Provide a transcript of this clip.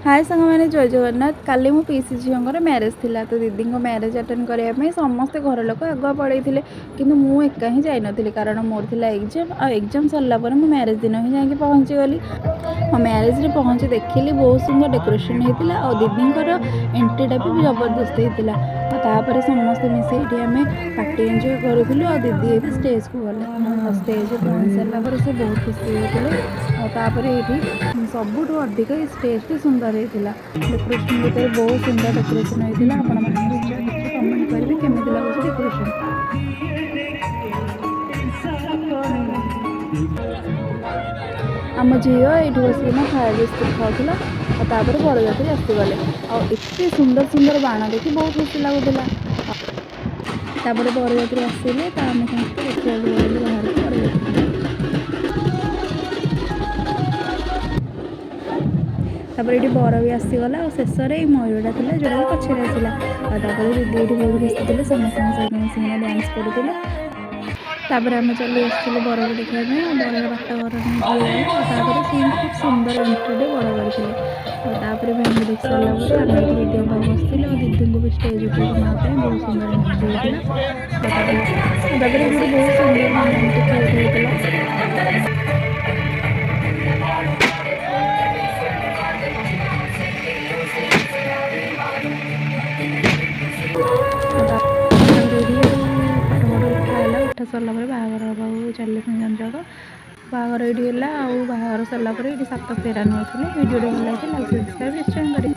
हाय सांग मैंने जय जगन्नाथ काली मो पीसी झीर मैरेज थिला तो दीदी मैरेज अटेंड करने समस्ते घर लोक आगुआ पड़े कि मुझे एका ही जाइनी कारण मोर थिला एग्जाम आ एग्जाम सरला मो मैरेज दिन ही जाकि पहुँची गली मो मैरेज रे पहुँची देखिली बहुत सुंदर डेकोरेशन होता और दीदींर एंट्रीटा भी जबरदस्त होता तापर समस्ते मिसे आम पार्टी एंजॉय करूँ और दीदी भी स्टेज को गले स्टेज पहुँच सारापर से बहुत खुशी होते ये सबुठ अधिक स्टेज सुंदर होता डेकोरेशन भीतर बहुत सुंदर डेकोरेशन होता आपण कमेंट करेंगे केमी लगे डेकोरेशन। आम झील ये बसिना फायर बिस्कुट खाऊला और तापर बरजात्री आसीगले आते सुंदर सुंदर बाण देखी बहुत खुशी लगुला बरजात्री आसिले आम समस्त देखा बाहर बरजात्री तापर ये बर भी आसीगला और शेष में मयूरटा था जोटा पछे आसला दीदी ये बहुत खुशी थे समस्त सहित मिसिना डांस करूँ तापर आम चली आसलु बर को देखापी बर बाट घर सीन खूब सुंदर एंट्री बर करते मेहंदी देख सारापर आम दीदी बसते और दीदी को भी स्टेज ऊपर ना बहुत सुंदर एंट्री होता बहुत सुंदर मोमेंट क्रिएट होता। उठा सरला बाहर हाँ चलिए जन जग बाहर ये बाहर सरला ये 7 फेरा नहीं वीडियो भल लगे लाइक सब्सक्राइब निश्चय करें।